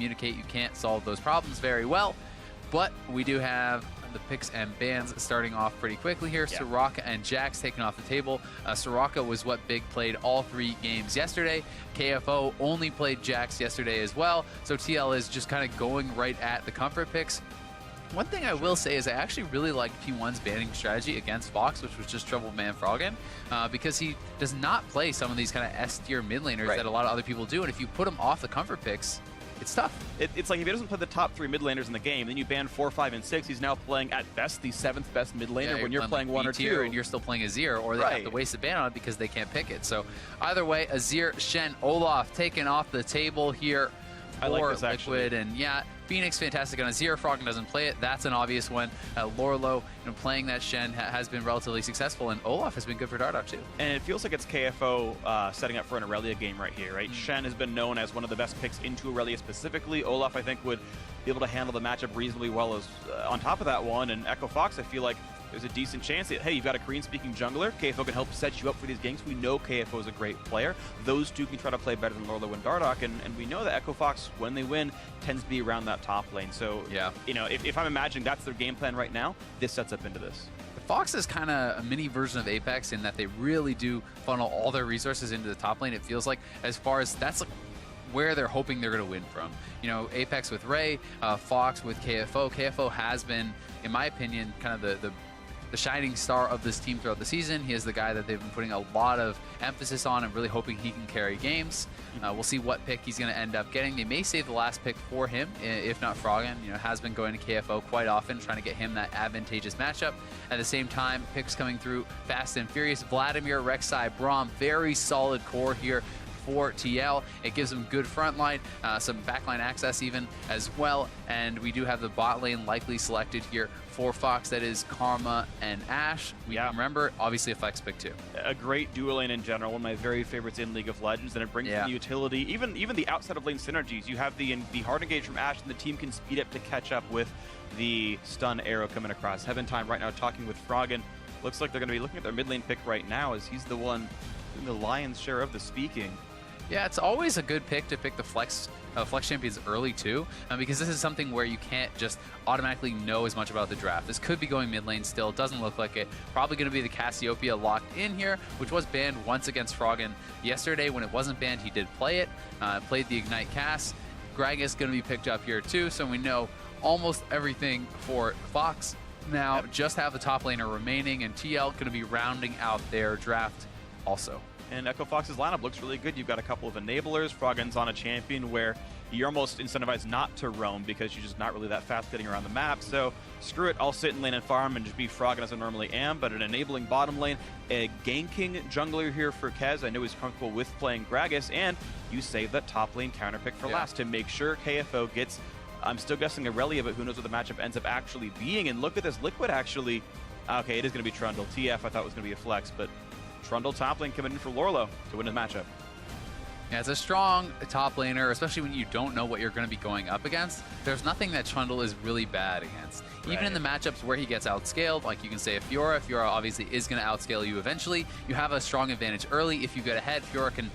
communicate, you can't solve those problems very well. But we do have the picks and bans starting off pretty quickly here. Yeah. Soraka and Jax taken off the table. Soraka was what Big played all 3 games yesterday. KFO only played Jax yesterday as well. So TL is just kind of going right at the comfort picks. One thing I will say is I actually really like P1's banning strategy against Fox, which was just Trouble Man Froggen, because he does not play some of these kind of S-tier mid laners that a lot of other people do. And if you put him off the comfort picks, it's tough. It's like if he doesn't play the top 3 mid laners in the game, then you ban 4, 5, and 6. He's now playing at best the 7th best mid laner when you're playing 1 or 2. And you're still playing Azir, or they have to waste a ban on it because they can't pick it. So either way, Azir, Shen, Olaf taken off the table here. I like this actually. Liquid, and yeah, Phoenix fantastic on Azir. Froggen doesn't play it. That's an obvious one. Lorlo, playing that Shen has been relatively successful, and Olaf has been good for Dardoch too. And it feels like it's KFO setting up for an Aurelia game right here, right? Shen has been known as one of the best picks into Aurelia specifically. Olaf, I think, would be able to handle the matchup reasonably well as on top of that one. And Echo Fox, I feel like there's a decent chance that, hey, you've got a Korean-speaking jungler. KFO can help set you up for these games. We know KFO is a great player. Those two can try to play better than Lorlo and Dardoch, and we know that Echo Fox, when they win, tends to be around that top lane. So, if I'm imagining that's their game plan right now, this sets up into this. Fox is kind of a mini version of Apex in that they really do funnel all their resources into the top lane, it feels like, as far as that's like where they're hoping they're going to win from. Apex with Ray, Fox with KFO. KFO has been, in my opinion, kind of the shining star of this team throughout the season. He is the guy that they've been putting a lot of emphasis on and really hoping he can carry games. We'll see what pick he's going to end up getting. They may save the last pick for him, if not Froggen. Has been going to KFO quite often, trying to get him that advantageous matchup. At the same time, picks coming through fast and furious. Vladimir, Rek'Sai, Braum, very solid core here for TL. It gives them good front line, some backline access even as well. And we do have the bot lane likely selected here for Fox. That is Karma and Ashe. We remember, obviously a flex pick too. A great duo lane in general, one of my very favorites in League of Legends, and it brings in the utility, even the outside of lane synergies. You have the hard engage from Ashe, and the team can speed up to catch up with the stun arrow coming across. Heaven Time right now talking with Froggen. Looks like they're going to be looking at their mid lane pick right now, as he's the one doing the lion's share of the speaking. Yeah, it's always a good pick to pick the flex champions early too, because this is something where you can't just automatically know as much about the draft. This could be going mid lane still. It doesn't look like it. Probably going to be the Cassiopeia locked in here, which was banned once against Froggen yesterday. When it wasn't banned, he did play it. Played the Ignite Cass. Gragas going to be picked up here too, so we know almost everything for Fox. Now, just have the top laner remaining, and TL going to be rounding out their draft also. And Echo Fox's lineup looks really good. You've got a couple of enablers. Froggen's on a champion where you're almost incentivized not to roam because you're just not really that fast getting around the map. So screw it, I'll sit in lane and farm and just be Froggen as I normally am, but an enabling bottom lane, a ganking jungler here for Kez. I know he's comfortable with playing Gragas, and you save that top lane counter pick for last to make sure KFO gets, I'm still guessing Aurelia, but who knows what the matchup ends up actually being. And look at this, Liquid actually, okay, it is going to be Trundle. TF I thought was going to be a flex, but Trundle top lane coming in for Lorlo to win the matchup. Yeah, it's a strong top laner, especially when you don't know what you're going to be going up against. There's nothing that Trundle is really bad against. Even in the matchups where he gets outscaled, like you can say Fiora. Fiora obviously is going to outscale you eventually. You have a strong advantage early. If you get ahead, Fiora can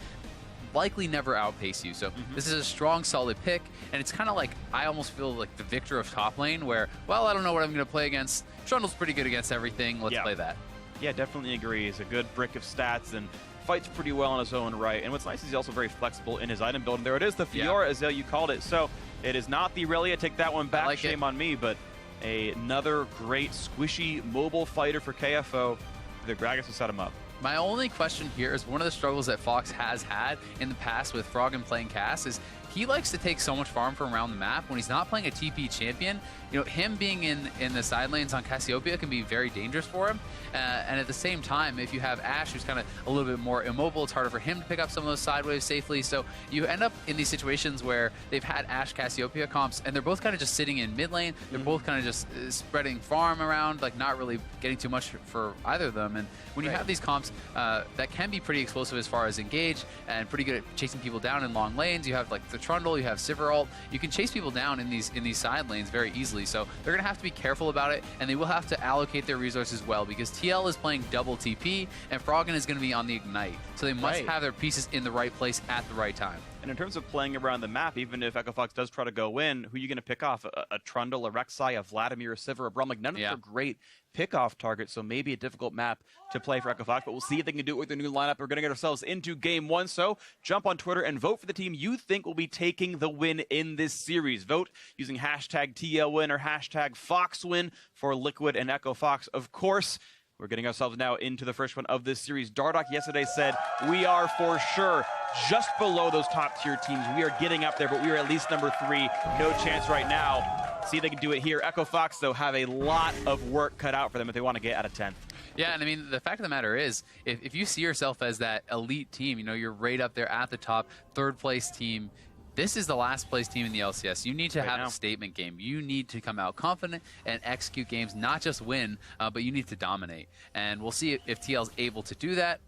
likely never outpace you. So this is a strong, solid pick, and it's kind of like, I almost feel like the victor of top lane where, well, I don't know what I'm going to play against. Trundle's pretty good against everything. Let's play that. Yeah, definitely agree. He's a good brick of stats and fights pretty well in his own right. And what's nice is he's also very flexible in his item build. And there it is, the Fiora, Azale, you called it. So it is not the Aurelia. Take that one back. Shame on me, but another great squishy mobile fighter for KFO. The Gragas will set him up. My only question here is one of the struggles that Fox has had in the past with Froggen playing Cass is he likes to take so much farm from around the map. When he's not playing a TP champion, him being in the side lanes on Cassiopeia can be very dangerous for him. And at the same time, if you have Ashe, who's kind of a little bit more immobile, it's harder for him to pick up some of those side waves safely. So you end up in these situations where they've had Ashe Cassiopeia comps, and they're both kind of just sitting in mid lane. They're both kind of just spreading farm around, like not really getting too much for either of them. And when you have these comps that can be pretty explosive as far as engage and pretty good at chasing people down in long lanes, you have like the Trundle, you have Sivir ult, you can chase people down in these side lanes very easily. So they're going to have to be careful about it, and they will have to allocate their resources well, because TL is playing double TP, and Froggen is going to be on the Ignite. So they must have their pieces in the right place at the right time. And in terms of playing around the map, even if Echo Fox does try to go in, who are you going to pick off? A Trundle, a Rek'Sai, a Vladimir, a Sivir, a Braum? Like, none of them are great pick-off targets, so maybe a difficult map to play for Echo Fox, but we'll see if they can do it with their new lineup. We're going to get ourselves into Game 1, so jump on Twitter and vote for the team you think will be taking the win in this series. Vote using hashtag TLWin or hashtag FoxWin for Liquid and Echo Fox, of course. We're getting ourselves now into the first one of this series. Dardoch yesterday said, we are for sure just below those top-tier teams. We are getting up there, but we are at least number 3. No chance right now. See if they can do it here. Echo Fox, though, have a lot of work cut out for them if they want to get out of 10th. Yeah, and I mean, the fact of the matter is, if you see yourself as that elite team, you know, you're right up there at the top, third-place team, this is the last place team in the LCS. You need to have a statement game. You need to come out confident and execute games, not just win, but you need to dominate. And we'll see if TL's able to do that.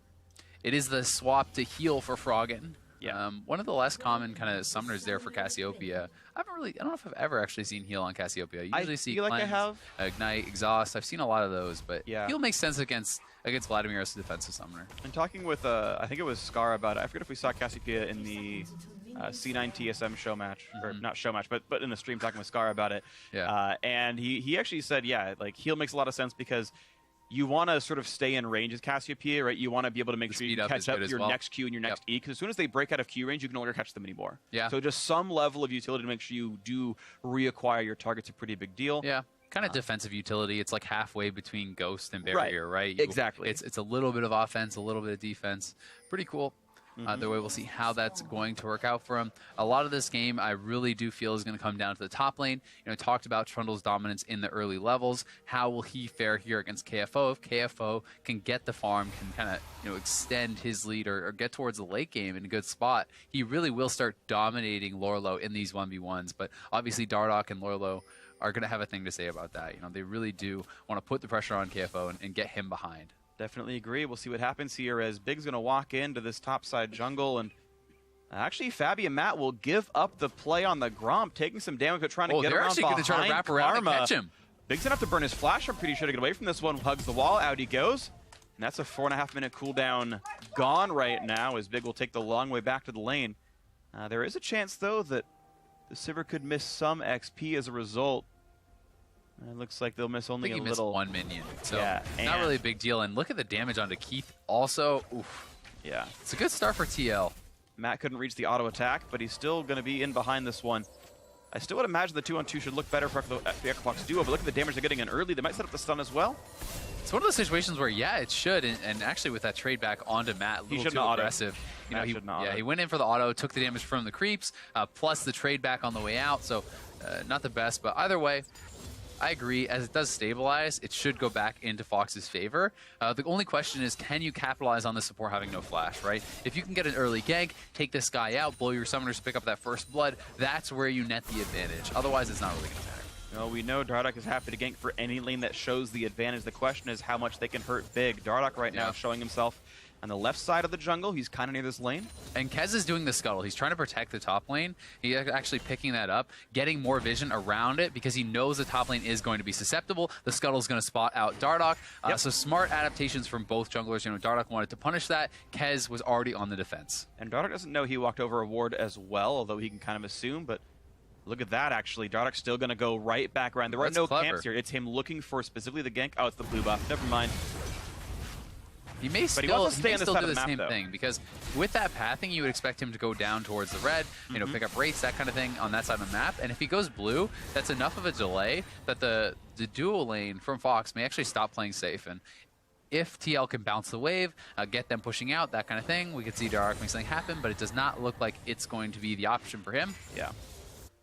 It is the swap to heal for Froggen. Yeah. One of the less common kind of summoners there for Cassiopeia. I don't know if I've ever actually seen heal on Cassiopeia. I usually see like I have. Ignite, Exhaust. I've seen a lot of those, but yeah, heal makes sense against Vladimir as a defensive summoner. And talking with, I think it was Scar about it. I forget if we saw Cassiopeia in the C9 TSM show match, or not show match, but in the stream talking with Scar about it. Yeah. And he actually said, yeah, like heal makes a lot of sense because you want to sort of stay in range as Cassiopeia, right? You want to be able to make sure you catch up your next Q and your next E, because as soon as they break out of Q range, you can no longer catch them anymore. Yeah. So just some level of utility to make sure you do reacquire your target's a pretty big deal. Yeah. Kind of defensive utility. It's like halfway between Ghost and Barrier, right? Exactly. It's a little bit of offense, a little bit of defense. Pretty cool. The way we'll see how that's going to work out for him. A lot of this game, I really do feel, is going to come down to the top lane. You know, talked about Trundle's dominance in the early levels. How will he fare here against KFO? If KFO can get the farm, can kind of, you know, extend his lead or get towards the late game in a good spot, he really will start dominating Lorlo in these 1v1s. But obviously, Dardoch and Lorlo are going to have a thing to say about that. You know, they really do want to put the pressure on KFO and get him behind. Definitely agree. We'll see what happens here as Big's going to walk into this topside jungle. And actually, Fabi and Matt will give up the play on the Gromp, taking some damage, but trying to get around behind they're actually going to try to wrap around and catch him. Big's going to have to burn his flash, I'm pretty sure, to get away from this one. Hugs the wall, out he goes. And that's a 4.5-minute cooldown gone right now, as Big will take the long way back to the lane. There is a chance, though, that the Sivir could miss some XP as a result. It looks like they'll miss only a little. Missed one minion, so yeah, not really a big deal. And look at the damage onto Keith also. Oof. Yeah. It's a good start for TL. Matt couldn't reach the auto attack, but he's still going to be in behind this one. I still would imagine the 2-on-2 should look better for the Echo Fox duo, but look at the damage they're getting in early. They might set up the stun as well. It's one of those situations where, yeah, it should, and actually with that trade back onto Matt, a little too aggressive. You know, he went in for the auto, took the damage from the creeps, plus the trade back on the way out, so not the best, but either way, I agree. As it does stabilize, it should go back into Fox's favor. The only question is, can you capitalize on the support having no flash, right? If you can get an early gank, take this guy out, blow your summoners, pick up that first blood, that's where you net the advantage. Otherwise, it's not really going to matter. No, we know Dardoch is happy to gank for any lane that shows the advantage. The question is how much they can hurt Big. Dardoch right now showing himself on the left side of the jungle. He's kind of near this lane. And Kez is doing the scuttle. He's trying to protect the top lane. He's actually picking that up, getting more vision around it because he knows the top lane is going to be susceptible. The scuttle is going to spot out Dardoch. So smart adaptations from both junglers. You know, Dardoch wanted to punish that. Kez was already on the defense. And Dardoch doesn't know he walked over a ward as well, although he can kind of assume, but look at that, actually. Dardoch's still going to go right back around. There are no camps here. It's him looking for specifically the gank. Oh, it's the blue buff. Never mind. He may still do the same thing, because with that pathing, you would expect him to go down towards the red, you know, pick up rates, that kind of thing on that side of the map. And if he goes blue, that's enough of a delay that the dual lane from Fox may actually stop playing safe. And if TL can bounce the wave, get them pushing out, that kind of thing, we could see Dardoch make something happen, but it does not look like it's going to be the option for him. Yeah.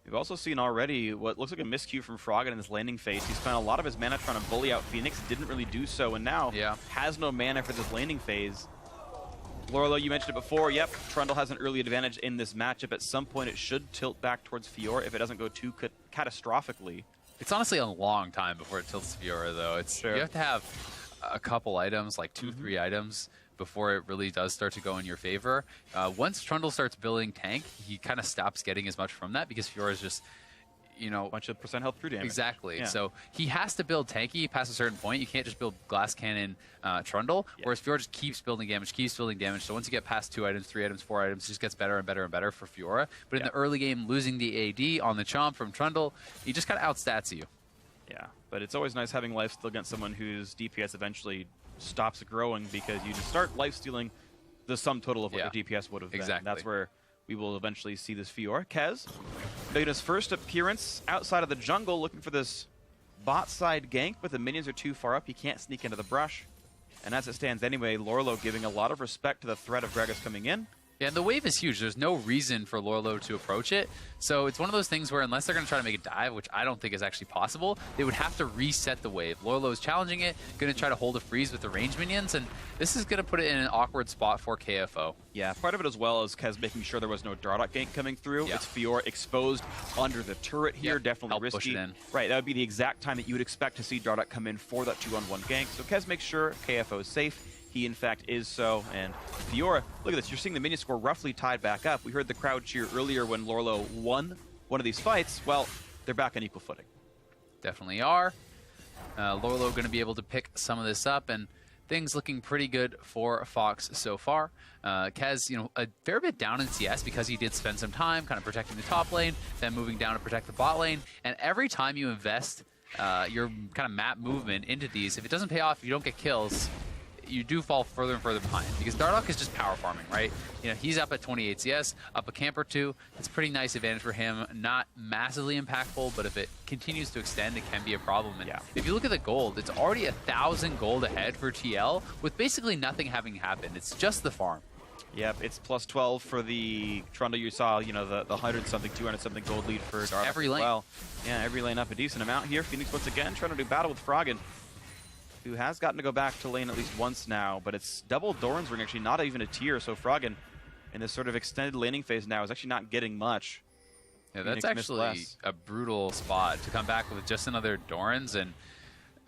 We've also seen already what looks like a miscue from Froggen in this landing phase. He spent a lot of his mana trying to bully out Phoenix, didn't really do so, and now has no mana for this landing phase. Lorlo, you mentioned it before. Yep, Trundle has an early advantage in this matchup. At some point, it should tilt back towards Fiora if it doesn't go too catastrophically. It's honestly a long time before it tilts Fiora, though. You have to have a couple items, like 2-3 items, before it really does start to go in your favor. Once Trundle starts building tank, he kind of stops getting as much from that because Fiora's just, you know, bunch of percent health through damage. Exactly. Yeah. So he has to build tanky past a certain point. You can't just build glass cannon Trundle, whereas Fiora just keeps building damage, So once you get past 2 items, 3 items, 4 items, it just gets better and better and better for Fiora. But in the early game, losing the AD on the Chomp from Trundle, he just kind of outstats you. Yeah, but it's always nice having lifesteal against someone whose DPS eventually stops growing, because you just start lifestealing the sum total of what your DPS would have been. Exactly. That's where we will eventually see this Fiora. Kez making his first appearance outside of the jungle, looking for this bot side gank, but the minions are too far up. He can't sneak into the brush. And as it stands anyway, Lorlo giving a lot of respect to the threat of Gragas coming in. Yeah, and the wave is huge. There's no reason for Lorlo to approach it. So it's one of those things where unless they're going to try to make a dive, which I don't think is actually possible, they would have to reset the wave. Lorlo is challenging it, going to try to hold a freeze with the range minions, and this is going to put it in an awkward spot for KFO. Yeah, part of it as well is Kez making sure there was no Dardoch gank coming through. It's Fiora exposed under the turret here, definitely Help risky. push it in. Right, that would be the exact time that you would expect to see Dardoch come in for that 2-on-1 gank. So Kez makes sure KFO is safe. He, in fact, is so. And Fiora, look at this. You're seeing the minion score roughly tied back up. We heard the crowd cheer earlier when Lorlo won one of these fights. Well, they're back on equal footing. Definitely are. Lorlo going to be able to pick some of this up, and things looking pretty good for Fox so far. Kez, you know, a fair bit down in CS because he did spend some time kind of protecting the top lane, then moving down to protect the bot lane. And every time you invest your kind of map movement into these, if it doesn't pay off, if you don't get kills, you do fall further and further behind, because Dardoch is just power farming, right? You know, he's up at 28 CS, up a camp or two. It's a pretty nice advantage for him. Not massively impactful, but if it continues to extend, it can be a problem. And if you look at the gold, it's already 1,000 gold ahead for TL, with basically nothing having happened. It's just the farm. Yep, it's plus 12 for the Trundle. You saw, you know, the 100-something, 200-something gold lead for Dardoch every lane. Well. Yeah, every lane up a decent amount here. Phoenix once again trying to do battle with Froggen, who has gotten to go back to lane at least once now, but it's double Doran's Ring, actually not even a tier, so Froggen in this sort of extended laning phase now is actually not getting much. Yeah, that's actually a brutal spot to come back with just another Doran's, and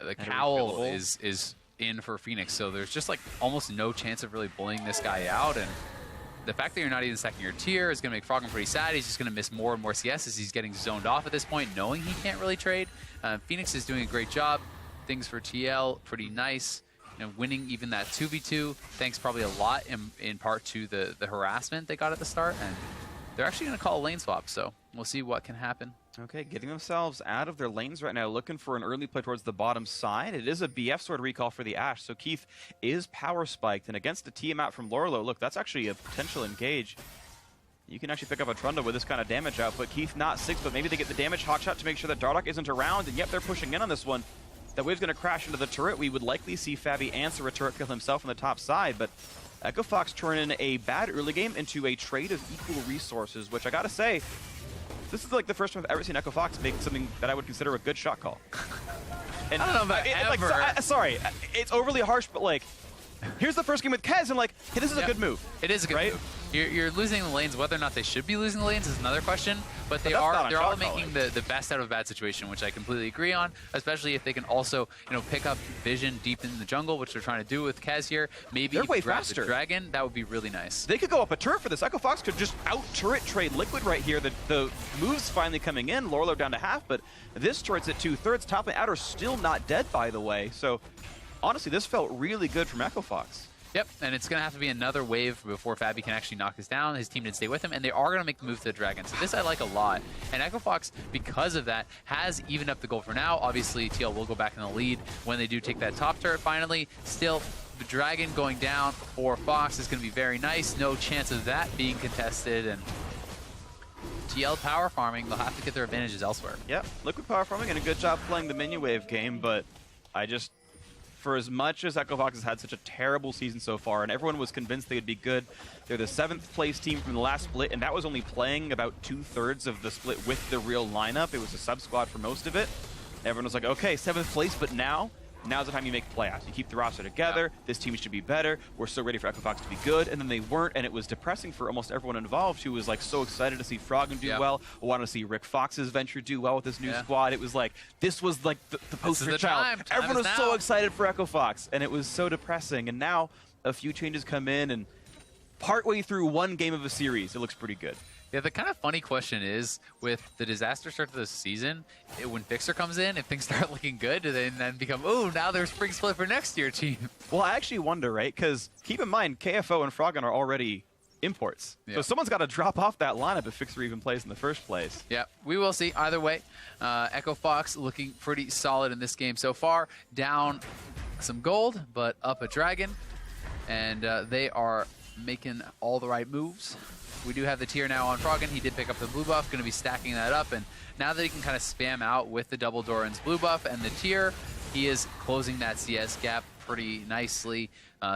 the cowl is in for Phoenix, so there's just like almost no chance of really bullying this guy out, and the fact that you're not even second your tier is going to make Froggen pretty sad. He's just going to miss more and more CS as he's getting zoned off at this point, knowing he can't really trade. Phoenix is doing a great job. Things for TL, pretty nice. You know, winning even that 2v2, thanks probably a lot in part to the harassment they got at the start, and they're actually going to call a lane swap, so we'll see what can happen. Okay, getting themselves out of their lanes right now, looking for an early play towards the bottom side. It is a BF sword recall for the Ashe, so Keith is power spiked, and against a Tiamat from Lorlo, look, that's actually a potential engage. You can actually pick up a Trundle with this kind of damage output. Keith not 6, but maybe they get the damage hotshot to make sure that Dardoch isn't around, and yep, they're pushing in on this one. That wave's going to crash into the turret. We would likely see Fabi answer a turret kill himself on the top side, but Echo Fox turn in a bad early game into a trade of equal resources, which I gotta say, this is like the first time I've ever seen Echo Fox make something that I would consider a good shot call. And I don't know about ever. Like, sorry, it's overly harsh, but like, here's the first game with Kez, and like, hey, this is a good move. It is a good move. You're losing the lanes. Whether or not they should be losing the lanes is another question. But they're all making the best out of a bad situation, which I completely agree on. Especially if they can also, you know, pick up vision deep in the jungle, which they're trying to do with Kez here. Maybe way grab faster. the dragon. That would be really nice. They could go up a turret for this. Echo Fox could just out turret trade Liquid right here. The move's finally coming in. Lorlo down to half, but this turret's at 2/3. Top and outer still not dead, by the way. So honestly, this felt really good from Echo Fox. Yep, and it's going to have to be another wave before Fabi can actually knock this down. His team didn't stay with him, and they are going to make the move to the Dragon. So this I like a lot. And Echo Fox, because of that, has evened up the goal for now. Obviously, TL will go back in the lead when they do take that top turret finally. Still, the Dragon going down for Fox is going to be very nice. No chance of that being contested, and TL power farming, they'll have to get their advantages elsewhere. Yep, Liquid power farming and a good job playing the minion wave game, but for as much as Echo Fox has had such a terrible season so far, and everyone was convinced they'd be good, they're the 7th place team from the last split, and that was only playing about 2/3 of the split with the real lineup. It was a sub-squad for most of it. Everyone was like, okay, 7th place, but now's the time you make playoffs. You keep the roster together. This team should be better. We're so ready for Echo Fox to be good. And then they weren't, and it was depressing for almost everyone involved who was like so excited to see Froggen do well, wanted to see Rick Fox's venture do well with this new squad. It was like, this was like the poster child. Everyone was so excited for Echo Fox, and it was so depressing. And now a few changes come in, and partway through one game of a series, it looks pretty good. Yeah, the kind of funny question is, with the disaster start to the season, when Fixer comes in, if things start looking good, do they then become, oh, now there's spring split for next year team? Well, I actually wonder, right? Because keep in mind, KFO and Froggen are already imports. Yeah. So someone's got to drop off that lineup if Fixer even plays in the first place. Yeah, we will see. Either way, Echo Fox looking pretty solid in this game so far. Down some gold, but up a dragon. And they are making all the right moves. We do have the tier now on Froggen. He did pick up the blue buff, going to be stacking that up. And now that he can kind of spam out with the double Doran's blue buff and the tier, he is closing that CS gap pretty nicely.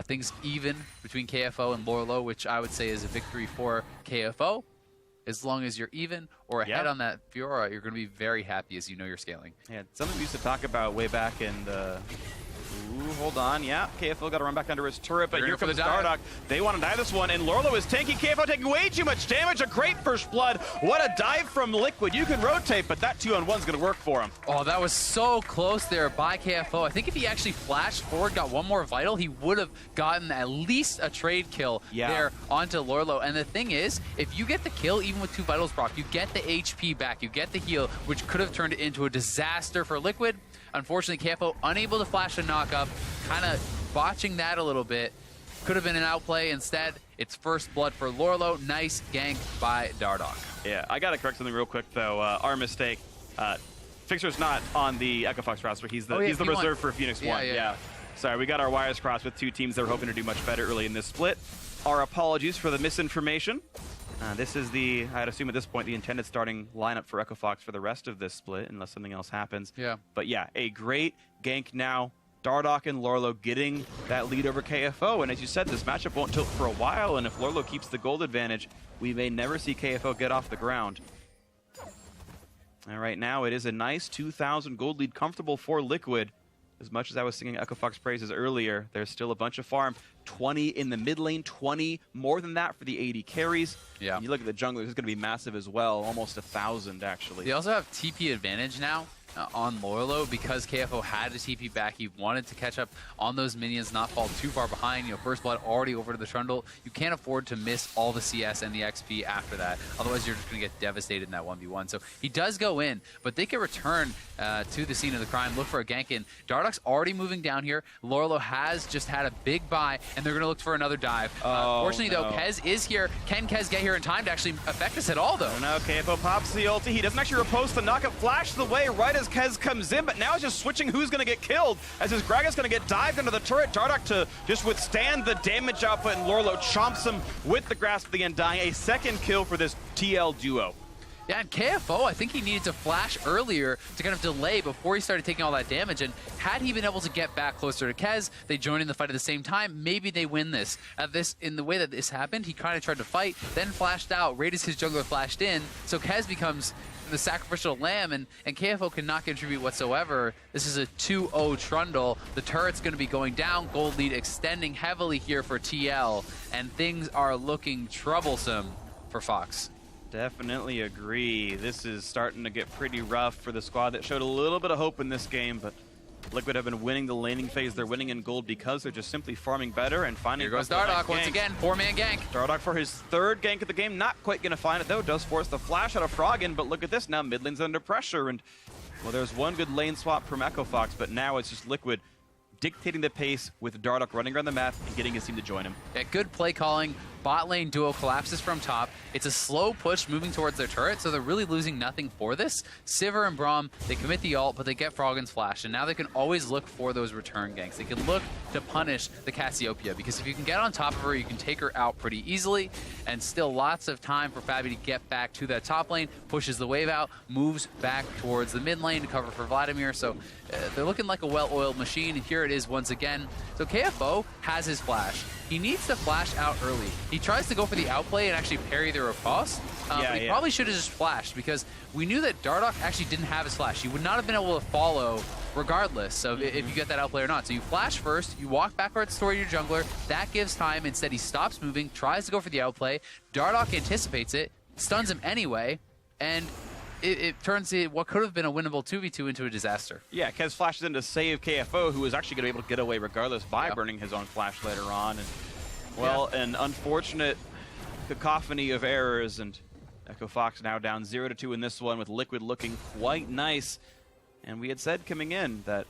Things even between KFO and Lorlo, which I would say is a victory for KFO. As long as you're even or ahead on that Fiora, you're going to be very happy as you know you're scaling. Yeah, something we used to talk about way back in the... Ooh, hold on. Yeah, KFO got to run back under his turret, but here comes Dardoch. They want to die this one, and Lorlo is tanking. KFO taking way too much damage. A great first blood. What a dive from Liquid. You can rotate, but that 2-on-1 is going to work for him. Oh, that was so close there by KFO. I think if he actually flashed forward, got one more vital, he would have gotten at least a trade kill there onto Lorlo. And the thing is, if you get the kill, even with 2 vitals proc, you get the HP back, you get the heal, which could have turned it into a disaster for Liquid. Unfortunately, KFO unable to flash a knock-up, kind of botching that a little bit. Could have been an outplay. Instead, it's first blood for Lorlo. Nice gank by Dardoch. Yeah, I got to correct something real quick, though. Our mistake. Fixer's not on the Echo Fox roster. He's the reserve for Phoenix 1. Yeah. Sorry, we got our wires crossed with 2 teams that were hoping to do much better early in this split. Our apologies for the misinformation. This is the, I'd assume at this point, the intended starting lineup for Echo Fox for the rest of this split, unless something else happens. Yeah. But yeah, a great gank now. Dardoch and Lorlo getting that lead over KFO. And as you said, this matchup won't tilt for a while, and if Lorlo keeps the gold advantage, we may never see KFO get off the ground. And right now, it is a nice 2,000 gold lead, comfortable for Liquid. As much as I was singing Echo Fox praises earlier, there's still a bunch of farm. 20 in the mid lane, 20 more than that for the AD carries. Yeah. And you look at the junglers, it's going to be massive as well, almost 1,000 actually. They also have TP advantage now on Lorlo because KFO had a TP back. He wanted to catch up on those minions, not fall too far behind. You know, first blood already over to the Trundle. You can't afford to miss all the CS and the XP after that. Otherwise, you're just going to get devastated in that 1v1. So he does go in, but they can return to the scene of the crime, look for a gank in. Dardoch's already moving down here. Lorlo has just had a big buy, and they're going to look for another dive. Fortunately, though, Kez is here. Can Kez get here in time to actually affect us at all, though? No, KFO pops the ulti. He doesn't actually repulse the knockup. Flashes away right as Kez comes in, but now it's just switching who's going to get killed, as his Gragas going to get dived into the turret. Dardoch to just withstand the damage output, and Lorlo chomps him with the Grasp of the Undying. A second kill for this TL duo. Yeah, and KFO, I think he needed to flash earlier to kind of delay before he started taking all that damage. And had he been able to get back closer to Kez, they join in the fight at the same time, maybe they win this. In the way that this happened, he kind of tried to fight, then flashed out, right as his jungler flashed in, so Kez becomes the sacrificial lamb, and KFO cannot contribute whatsoever. This is a 2-0 Trundle. The turret's going to be going down, gold lead extending heavily here for TL, and things are looking troublesome for Fox. Definitely agree. This is starting to get pretty rough for the squad that showed a little bit of hope in this game, but Liquid have been winning the laning phase. They're winning in gold because they're just simply farming better and finding... Here goes Dardoch once again, 4-man gank. Dardoch for his 3rd gank of the game. Not quite going to find it, though. Does force the flash out of Froggen, but look at this now. Mid lane's under pressure, and, well, there's one good lane swap from Echo Fox, but now it's just Liquid dictating the pace with Dardoch running around the map and getting his team to join him. Yeah, good play calling. Bot lane duo collapses from top. It's a slow push moving towards their turret, so they're really losing nothing for this. Sivir and Braum, they commit the ult, but they get Froggen's flash, and now they can always look for those return ganks. They can look to punish the Cassiopeia, because if you can get on top of her, you can take her out pretty easily, and still lots of time for Fabi to get back to that top lane, pushes the wave out, moves back towards the mid lane to cover for Vladimir, so they're looking like a well-oiled machine, and here it is once again. So KFO has his flash. He needs to flash out early. He tries to go for the outplay and actually parry the riposte, but he probably should have just flashed, because we knew that Dardoch actually didn't have his flash. He would not have been able to follow regardless of if you get that outplay or not. So you flash first, you walk backwards toward your jungler, that gives time. Instead, he stops moving, tries to go for the outplay. Dardoch anticipates it, stuns him anyway, and it turns what could have been a winnable 2v2 into a disaster. Yeah, Kez flashes in to save KFO, who was actually going to be able to get away regardless by burning his own flash later on. And, well, an unfortunate cacophony of errors, and Echo Fox now down 0-2 in this one, with Liquid looking quite nice. And we had said coming in that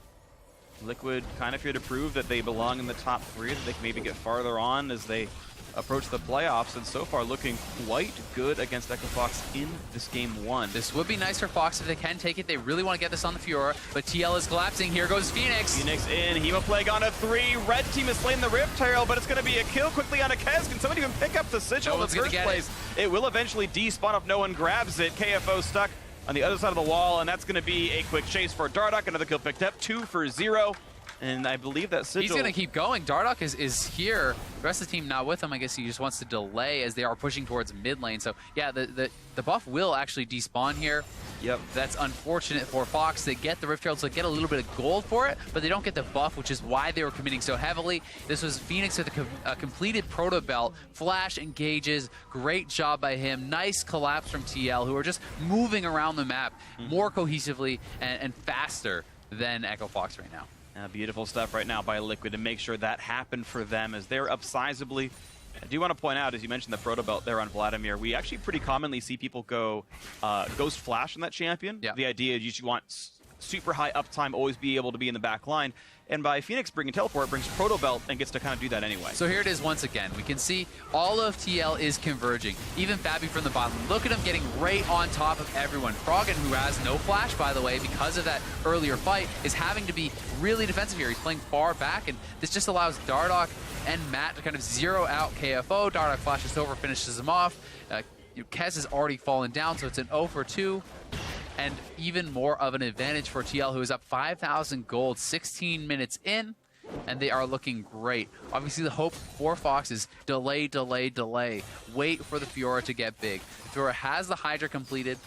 Liquid kind of here to prove that they belong in the top 3, that they can maybe get farther on as they approach the playoffs, and so far looking quite good against Echo Fox in this game 1. This would be nice for Fox if they can take it. They really want to get this on the Fiora, but TL is collapsing. Here goes Phoenix. Phoenix in, Hemoplague on a 3. Red team is slaying the Riptail, but it's going to be a kill quickly on a Kez. Can somebody even pick up the Sigil in the first place? It will eventually despawn if no one grabs it. KFO stuck on the other side of the wall, and that's going to be a quick chase for Dardoch. Another kill picked up, 2 for 0. And I believe that Sigil... He's going to keep going. Dardoch is here. The rest of the team not with him. I guess he just wants to delay as they are pushing towards mid lane. So, yeah, the buff will actually despawn here. Yep. That's unfortunate for Fox. They get the Rift Herald, so they get a little bit of gold for it, but they don't get the buff, which is why they were committing so heavily. This was Phoenix with a completed Proto Belt. Flash engages. Great job by him. Nice collapse from TL, who are just moving around the map more cohesively and faster than Echo Fox right now. Beautiful stuff right now by Liquid to make sure that happened for them as they're up sizably. I do want to point out, as you mentioned the Proto Belt there on Vladimir, we actually pretty commonly see people go Ghost Flash on that champion. Yeah. The idea is you want super high uptime, always be able to be in the back line. And by Phoenix bringing Teleport, brings Proto Belt and gets to kind of do that anyway. So here it is once again. We can see all of TL is converging. Even Fabi from the bottom. Look at him getting right on top of everyone. Froggen, who has no flash, by the way, because of that earlier fight, is having to be really defensive here. He's playing far back, and this just allows Dardoch and Matt to kind of zero out KFO. Dardoch flashes over, finishes him off. Kez has already fallen down, so it's an 0 for 2. And even more of an advantage for TL, who is up 5,000 gold 16 minutes in, and they are looking great. Obviously, the hope for Fox is delay, delay, delay. Wait for the Fiora to get big. Fiora has the Hydra completed,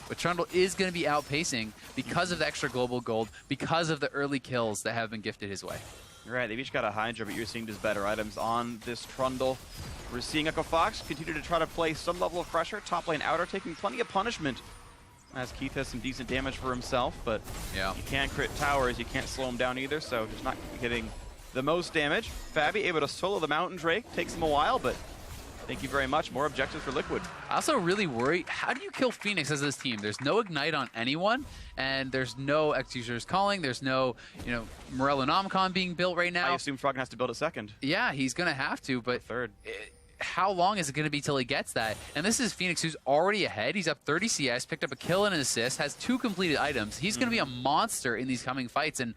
but Trundle is going to be outpacing because of the extra global gold, because of the early kills that have been gifted his way. Right, they've each got a Hydra, but you're seeing just better items on this Trundle. We're seeing Echo Fox continue to try to play some level of pressure. Top lane Outer taking plenty of punishment, as Keith has some decent damage for himself, but yeah, you can't crit towers, you can't slow him down either, so just not getting the most damage. Fabi able to solo the Mountain Drake, takes him a while, but thank you very much. More objectives for Liquid. I also really worry, how do you kill Phoenix as this team? There's no Ignite on anyone, and there's no Executioner's Calling, there's no, Morello Nomcon being built right now. I assume Froggen has to build a second. Yeah, he's going to have to, but third. How long is it going to be till he gets that? And this is Phoenix, who's already ahead. He's up 30 CS, picked up a kill and an assist, has 2 completed items. He's going to be a monster in these coming fights. And,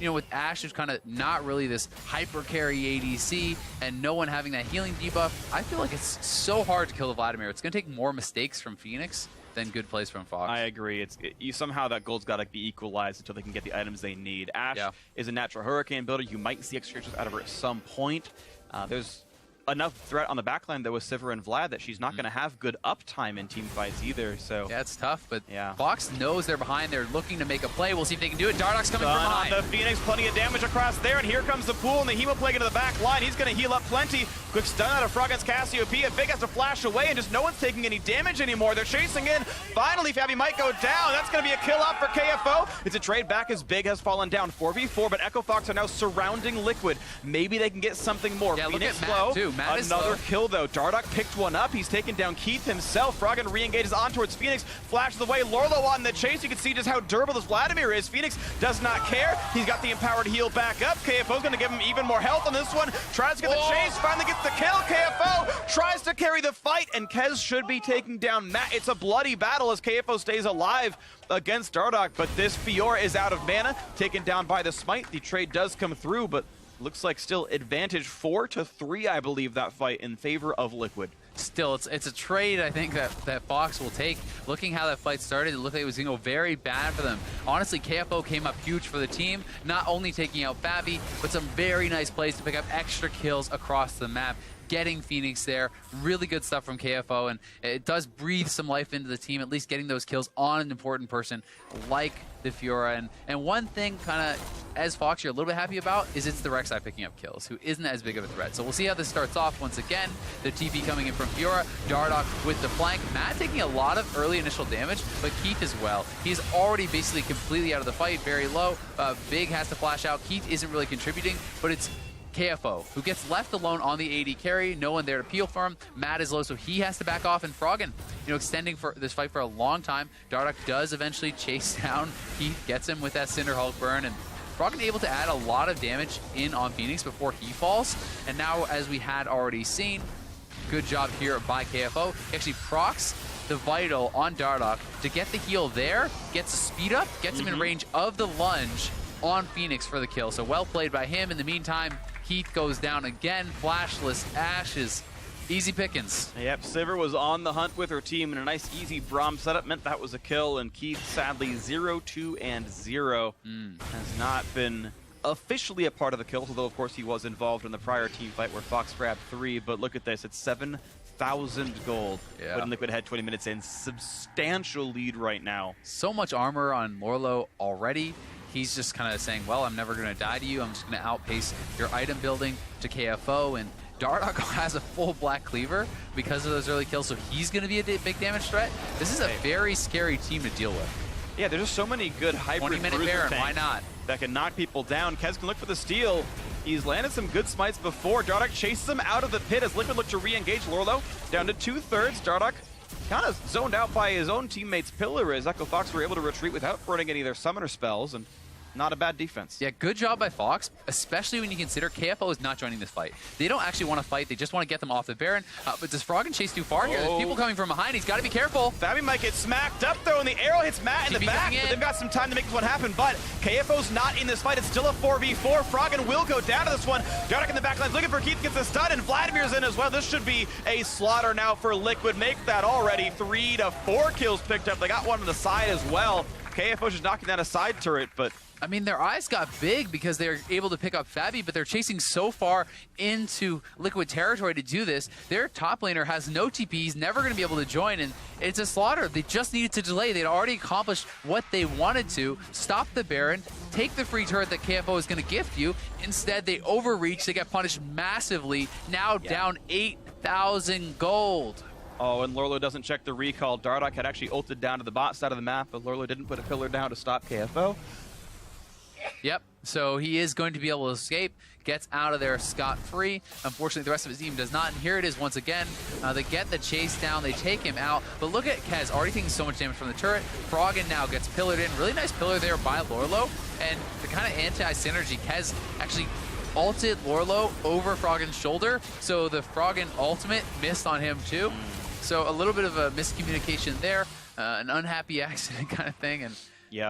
with Ashe, who's kind of not really this hyper carry ADC, and no one having that healing debuff, I feel like it's so hard to kill the Vladimir. It's going to take more mistakes from Phoenix than good plays from Fox. I agree. Somehow that gold's got to be equalized until they can get the items they need. Ashe is a natural Hurricane builder. You might see executions out of her at some point. There's enough threat on the backline, though, with Sivir and Vlad that she's not going to have good uptime in team fights either. So yeah, it's tough, but yeah, Fox knows they're behind. They're looking to make a play. We'll see if they can do it. Dardoch's coming from behind. On the Phoenix, plenty of damage across there, and here comes the pool, and the Hemoplague into the back line. He's going to heal up plenty. Quick stun out of Froggen's Cassiopeia. Big has to flash away, and just no one's taking any damage anymore. They're chasing in. Finally, Fabi might go down. That's going to be a kill off for KFO. It's a trade back as Big has fallen down 4v4, but Echo Fox are now surrounding Liquid. Maybe they can get something more. Yeah, Phoenix look at Matt, too. Matt is another slow. Kill, though. Dardoch picked one up. He's taken down Keith himself. Froggen re-engages on towards Phoenix. Flashes away. Lorlo on the chase. You can see just how durable this Vladimir is. Phoenix does not care. He's got the empowered heal back up. KFO's going to give him even more health on this one. Tries to get the chase. Finally gets the kill. KFO tries to carry the fight, and Kez should be taking down Matt. It's a bloody battle as KFO stays alive against Dardoch, but this Fiora is out of mana, taken down by the Smite. The trade does come through, but looks like still advantage 4-3, I believe, that fight in favor of Liquid. Still, it's a trade I think that Fox will take. Looking how that fight started, it looked like it was going to go very bad for them. Honestly, KFO came up huge for the team, not only taking out Fabi, but some very nice plays to pick up extra kills across the map. Getting Phoenix there, really good stuff from KFO, and it does breathe some life into the team, at least getting those kills on an important person like the Fiora. And one thing kind of, as Fox, you're a little bit happy about, is it's the Rek'Sai picking up kills, who isn't as big of a threat. So we'll see how this starts off once again. The TP coming in from Fiora, Dardoch with the flank. Matt taking a lot of early initial damage, but Keith as well. He's already basically completely out of the fight, very low. Big has to flash out. Keith isn't really contributing, but it's KFO, who gets left alone on the AD carry, no one there to peel for him. Matt is low, so he has to back off, and Froggen, extending for this fight for a long time. Dardoch does eventually chase down. He gets him with that Cinder Hulk burn, and Froggen able to add a lot of damage in on Phoenix before he falls. And now, as we had already seen, good job here by KFO. He actually procs the Vital on Dardoch to get the heal there, gets a speed up, gets him in range of the lunge on Phoenix for the kill. So well played by him. In the meantime, Keith goes down again, flashless ashes. Easy pickings. Yep, Sivir was on the hunt with her team, and a nice easy Braum setup meant that was a kill, and Keith sadly 0-2 and 0 has not been officially a part of the kills, although of course he was involved in the prior team fight where Fox grabbed 3, but look at this, it's 7,000 gold. Yeah. Putting Liquid ahead 20 minutes in, substantial lead right now. So much armor on Lorlo already. He's just kind of saying, well, I'm never going to die to you. I'm just going to outpace your item building to KFO. And Dardoch has a full black cleaver because of those early kills, so he's going to be a big damage threat. This is a very scary team to deal with. Yeah, there's just so many good hybrid 20-minute Baron, why not? That can knock people down. Kez can look for the steal. He's landed some good smites before. Dardoch chases him out of the pit as Liquid look to re-engage Lorlo. Down to 2/3. Dardoch kind of zoned out by his own teammate's pillar as Echo Fox were able to retreat without burning any of their summoner spells, and not a bad defense. Yeah, good job by Fox, especially when you consider KFO is not joining this fight. They don't actually want to fight. They just want to get them off the Baron. But does Froggen chase too far here? There's people coming from behind. He's got to be careful. Fabi might get smacked up, though, and the arrow hits Matt in the back. But they've got some time to make this one happen. But KFO's not in this fight. It's still a 4v4. Froggen will go down to this one. Dardoch in the back line looking for Keith, gets a stun, and Vladimir's in as well. This should be a slaughter now for Liquid. Make that already 3 to 4 kills picked up. They got one on the side as well. KFO's just knocking down a side turret, but I mean, their eyes got big because they're able to pick up Fabi, but they're chasing so far into Liquid territory to do this. Their top laner has no TP. He's never going to be able to join, and it's a slaughter. They just needed to delay. They'd already accomplished what they wanted to. Stop the Baron, take the free turret that KFO is going to gift you. Instead, they overreach. They get punished massively. Now down 8,000 gold. Oh, and Lorlo doesn't check the recall. Dardoch had actually ulted down to the bot side of the map, but Lorlo didn't put a pillar down to stop KFO. Yep, so he is going to be able to escape, gets out of there scot-free. Unfortunately, the rest of his team does not, and here it is once again. They get the chase down, they take him out, but look at Kez, already taking so much damage from the turret. Froggen now gets pillared in. Really nice pillar there by Lorlo, and the kind of anti-synergy, Kez actually ulted Lorlo over Froggen's shoulder, so the Froggen ultimate missed on him too. So a little bit of a miscommunication there, an unhappy accident kind of thing, and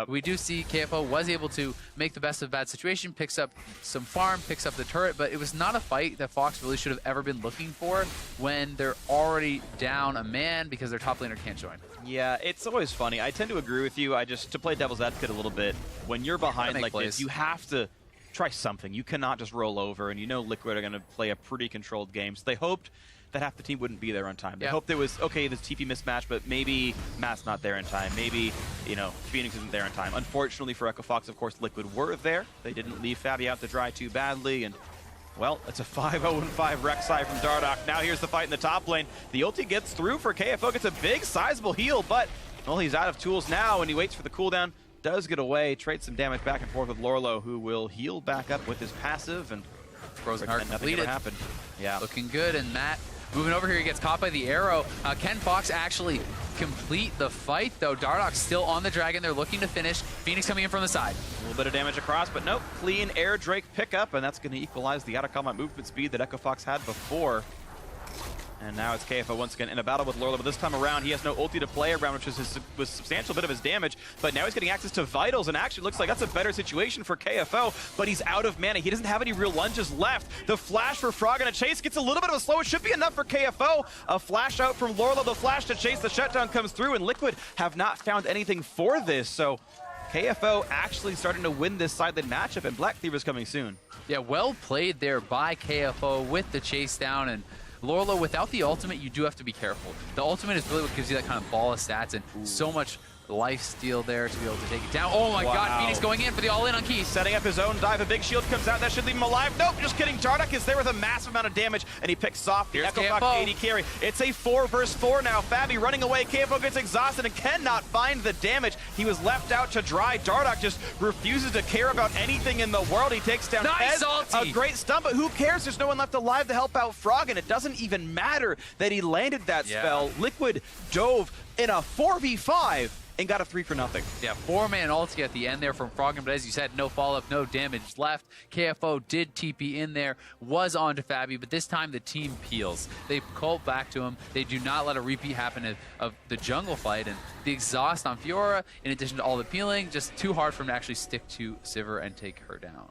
we do see KFO was able to make the best of a bad situation, picks up some farm, picks up the turret, but it was not a fight that Fox really should have ever been looking for when they're already down a man because their top laner can't join. Yeah, it's always funny. I tend to agree with you. To play devil's advocate a little bit, when you're behind like this, you have to try something. You cannot just roll over, and you know Liquid are going to play a pretty controlled game. So they hoped that half the team wouldn't be there on time. They hoped there was, okay, this TP mismatch, but maybe Matt's not there in time. Maybe, Phoenix isn't there in time. Unfortunately for Echo Fox, of course, Liquid were there. They didn't leave Fabi out to dry too badly, and, well, it's a 5-0-5 Rek'Sai from Dardoch. Now here's the fight in the top lane. The ulti gets through for KFO, gets a big, sizable heal, but, well, he's out of tools now, and he waits for the cooldown. Does get away, trades some damage back and forth with Lorlo, who will heal back up with his passive, and Frozen Heart completed. Happened. Yeah. Looking good, and Matt moving over here, he gets caught by the arrow. Can Fox actually complete the fight, though? Dardoch's still on the dragon. They're looking to finish. Phoenix coming in from the side. A little bit of damage across, but nope. Clean air Drake pickup, and that's going to equalize the out-of-combat movement speed that Echo Fox had before. And now it's KFO once again in a battle with Lorlo, but this time around he has no ulti to play around, which was a substantial bit of his damage, but now he's getting access to Vitals, and actually looks like that's a better situation for KFO, but he's out of mana. He doesn't have any real lunges left. The flash for Froggen to chase gets a little bit of a slow. It should be enough for KFO. A flash out from Lorlo, the flash to chase, the shutdown comes through, and Liquid have not found anything for this, so KFO actually starting to win this side lane matchup, and Black Cleaver's coming soon. Yeah, well played there by KFO with the chase down, and Lorlo, without the ultimate, you do have to be careful. The ultimate is really what gives you that kind of ball of stats and so much life steal there to be able to take it down. Oh my God, Phoenix going in for the all-in on Keith. Setting up his own dive. A big shield comes out. That should leave him alive. Nope, just kidding. Dardoch is there with a massive amount of damage, and he picks off the Echo Fox AD carry. It's a 4 versus 4 now. Fabi running away. KFO gets exhausted and cannot find the damage. He was left out to dry. Dardoch just refuses to care about anything in the world. He takes down nice a great stun, but who cares? There's no one left alive to help out Frog, and it doesn't even matter that he landed that spell. Liquid dove in a 4v5 and got a 3 for nothing. Yeah, 4-man ulti at the end there from Froggen, but as you said, no follow-up, no damage left. KFO did TP in there, was on to Fabi, but this time the team peels. They call back to him. They do not let a repeat happen of the jungle fight, and the exhaust on Fiora, in addition to all the peeling, just too hard for him to actually stick to Sivir and take her down.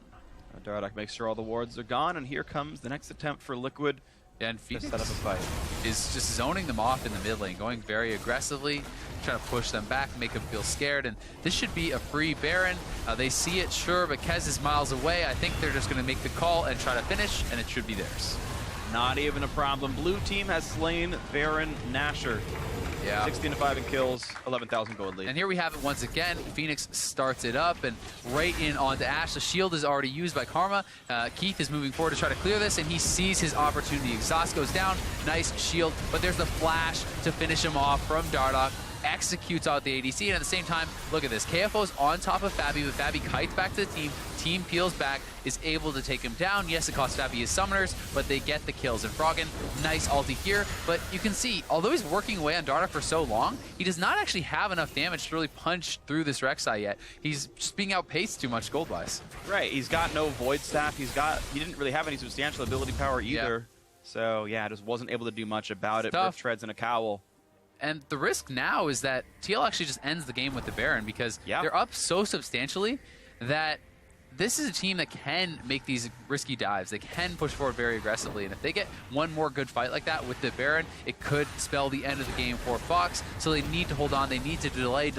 Dardoch makes sure all the wards are gone, and here comes the next attempt for Liquid. And Phoenix set up a fight. Is just zoning them off in the mid lane, going very aggressively, trying to push them back, make them feel scared. And this should be a free Baron. They see it, sure, but Kez is miles away. I think they're just going to make the call and try to finish, and it should be theirs. Not even a problem. Blue team has slain Baron Nashor. Yeah. 16-5 in kills, 11,000 gold lead. And here we have it once again. Phoenix starts it up and right in onto Ashe. The shield is already used by Karma. Keith is moving forward to try to clear this, and he sees his opportunity. Exhaust goes down, nice shield, but there's the flash to finish him off from Dardoch. Executes out the ADC, and at the same time, look at this. KFO's on top of Fabi, but Fabi kites back to the team. Team peels back, is able to take him down. Yes, it costs Fabi his summoners, but they get the kills. And Froggen, nice ulti here, but you can see, although he's working away on Dardoch for so long, he does not actually have enough damage to really punch through this Rek'Sai yet. He's just being outpaced too much gold-wise. Right, he's got no Void Staff. He didn't really have any substantial ability power either. Yeah. So, yeah, just wasn't able to do much about it. With treads and a cowl. And the risk now is that TL actually just ends the game with the Baron because they're up so substantially that this is a team that can make these risky dives. They can push forward very aggressively, and if they get one more good fight like that with the Baron, it could spell the end of the game for Fox. So they need to hold on. They need to delay.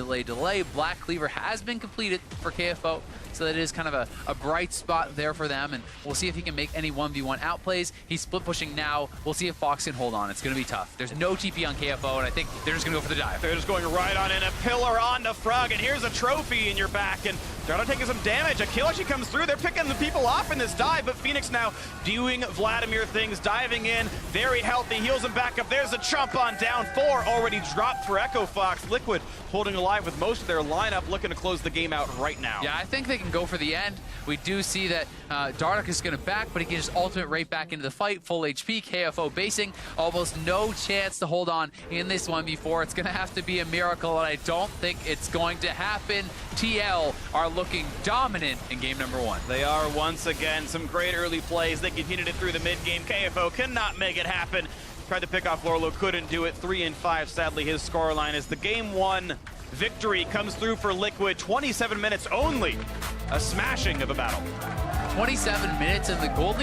Black Cleaver has been completed for KFO, so that is kind of a bright spot there for them, and we'll see if he can make any 1v1 outplays. He's split pushing now. We'll see if Fox can hold on. It's going to be tough. There's no TP on KFO, and I think they're just going to go for the dive. They're just going right on in. A pillar on the Frog, and here's a trophy in your back, and Dardoch taking some damage. A kill actually comes through. They're picking the people off in this dive, but Phoenix now doing Vladimir things, diving in, very healthy, heals him back up. There's a chomp on down 4, already dropped for Echo Fox. Liquid holding alive with most of their lineup, looking to close the game out right now. Yeah, I think they can go for the end. We do see that Dardoch is going to back, but he can just ultimate right back into the fight. Full HP, KFO basing, almost no chance to hold on in this 1v4. It's going to have to be a miracle, and I don't think it's going to happen. TL are looking dominant in game number 1. They are once again. Some great early plays. They continued it through the mid-game. KFO cannot make it happen. Tried to pick off Lorlo, couldn't do it. 3-5, sadly, his scoreline is the game 1 victory comes through for Liquid. 27 minutes only. A smashing of a battle. 27 minutes in the gold